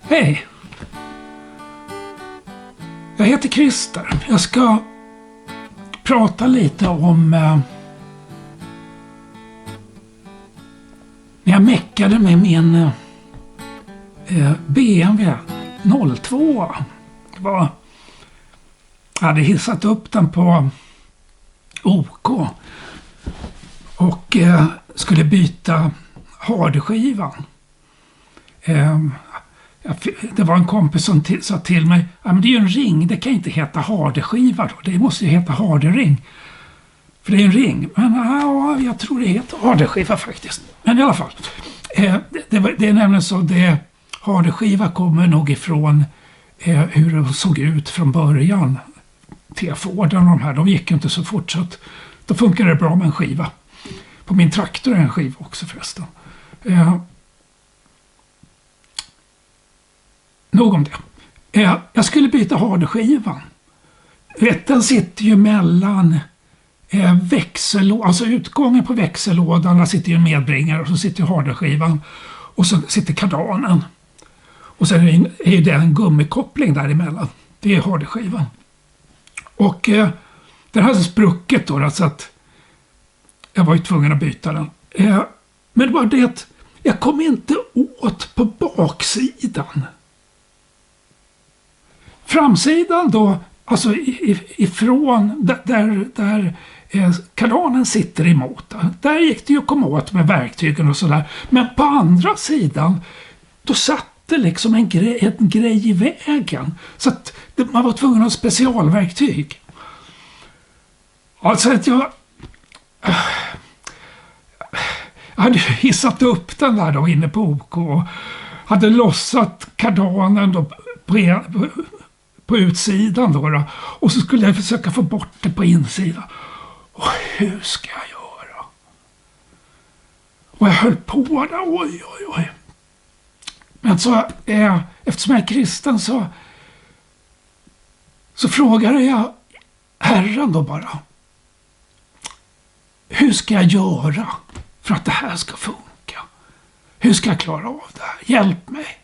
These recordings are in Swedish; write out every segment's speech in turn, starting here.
Hej! Jag heter Christer. Jag ska prata lite om när jag meckade med min BMW 02. Jag hade hissat upp den på OK och skulle byta hardskivan. Det var en kompis som sa till mig, ja, men det är ju en ring, det kan inte heta hardskiva då, det måste ju heta hardring. För det är en ring, men ja, jag tror det heter hardskiva faktiskt. Men i alla fall, det är nämligen så, det hardskiva kommer nog ifrån hur det såg ut från början. T-Forden och de här, de gick ju inte så fort, så att då funkar det bra med en skiva. På min traktor är en skiva också förresten. Nog om det. Jag skulle byta hardskivan. Den sitter ju mellan växellådan, alltså utgången på växellådan, där sitter ju en medbringare och så sitter ju hardskivan och så sitter kardanen. Och sen är ju det en gummikoppling däremellan. Det är hardskivan. Och den hade spruckit då, så att jag var ju tvungen att byta den. Men det var det att jag kom inte åt på baksidan. Framsidan då, alltså ifrån där kardanen sitter emot. Där gick det ju att komma åt med verktygen och sådär. Men på andra sidan, då satt det liksom en grej i vägen. Så att man var tvungen att ha specialverktyg. Alltså att jag hade hissat upp den där då inne på OK och hade lossat kardanen då på utsidan då, och så skulle jag försöka få bort det på insidan. Och hur ska jag göra? Och jag höll på där, oj. Men så, eftersom jag är kristen så frågade jag Herren då bara. Hur ska jag göra för att det här ska funka? Hur ska jag klara av det här? Hjälp mig.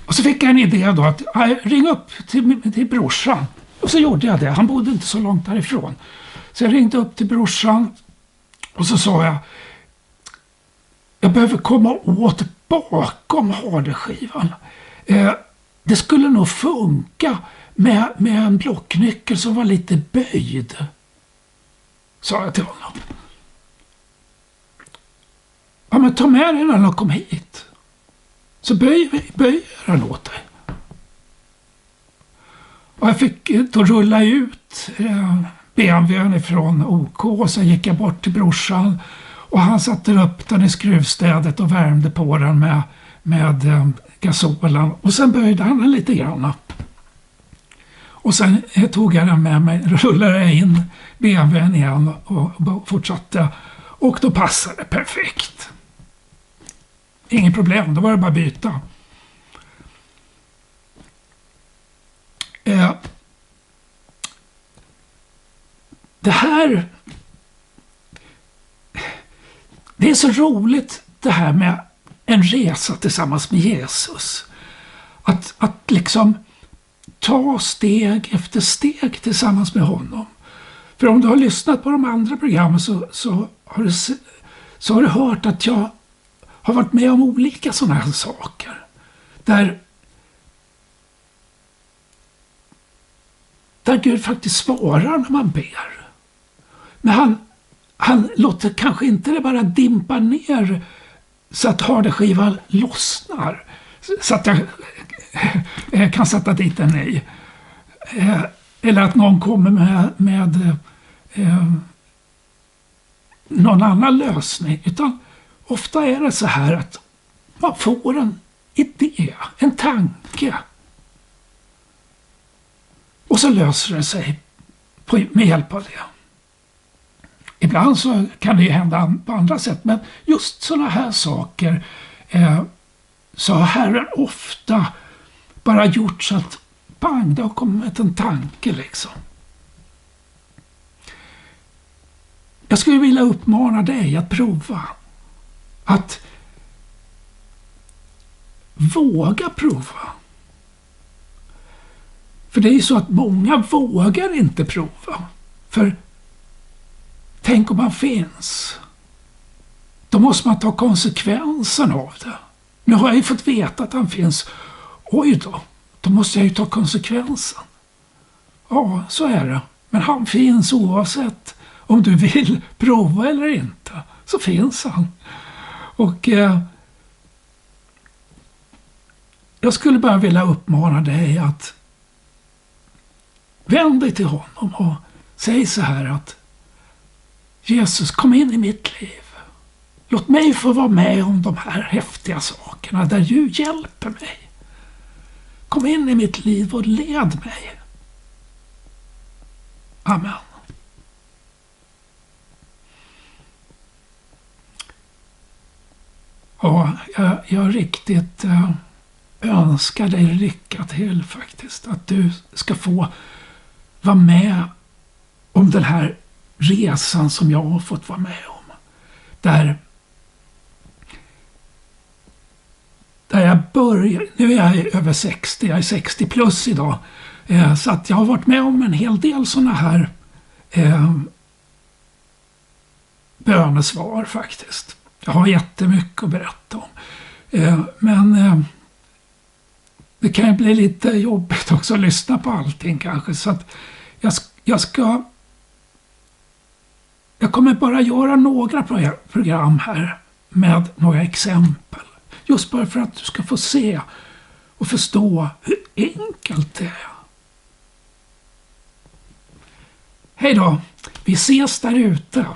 Och så fick jag en idé då att ring upp till brorsan. Och så gjorde jag det. Han bodde inte så långt därifrån. Så jag ringde upp till brorsan och så sa jag behöver komma åt bakom hardskivan. Det skulle nog funka med en blocknyckel som var lite böjd. Sa jag till honom. Ja, men ta med dig när han kom hit. Så böjer den åt dig. Och jag fick då rulla ut BMWn ifrån OK och så gick jag bort till brorsan och han satte upp den i skruvstädet och värmde på den med gasolen och sen böjde han den lite grann. Och sen tog jag den med mig, rullade jag in BMWn igen och fortsatte och då passade det perfekt. Ingen problem, då var det bara att byta. Det här, det är så roligt det här med en resa tillsammans med Jesus. Att liksom ta steg efter steg tillsammans med honom. För om du har lyssnat på de andra programmen så har du hört att jag har varit med om olika sådana här saker. Där Gud faktiskt svarar när man ber. Men han låter kanske inte det bara dimpa ner så att hardskivan lossnar. Så att jag kan sätta dit en i. Eller att någon kommer med någon annan lösning. Utan ofta är det så här att man får en idé, en tanke. Och så löser det sig med hjälp av det. Ibland så kan det ju hända på andra sätt, men just sådana här saker så har Herren ofta bara gjort så att bang, det har kommit en tanke liksom. Jag skulle vilja uppmana dig att prova att våga prova. För det är ju så att många vågar inte prova. För tänk om man finns. Då måste man ta konsekvensen av det. Nu har jag ju fått veta att han finns. Oj då måste jag ju ta konsekvensen. Ja, så är det. Men han finns oavsett om du vill prova eller inte. Så finns han. Och jag skulle bara vilja uppmana dig att vänd dig till honom och säg så här att Jesus, kom in i mitt liv. Låt mig få vara med om de här häftiga sakerna där du hjälper mig. Kom in i mitt liv och led mig. Amen. Ja, jag riktigt önskar dig lycka till faktiskt. Att du ska få vara med om den här resan som jag har fått vara med om. Där jag börjar, nu är jag över 60, jag är 60 plus idag. Så att jag har varit med om en hel del sådana här bönesvar faktiskt. Jag har jättemycket att berätta om. Men det kan ju bli lite jobbigt också att lyssna på allting kanske. Så att jag kommer bara göra några program här med några exempel. Just bara för att du ska få se och förstå hur enkelt det är. Hej då, vi ses där ute.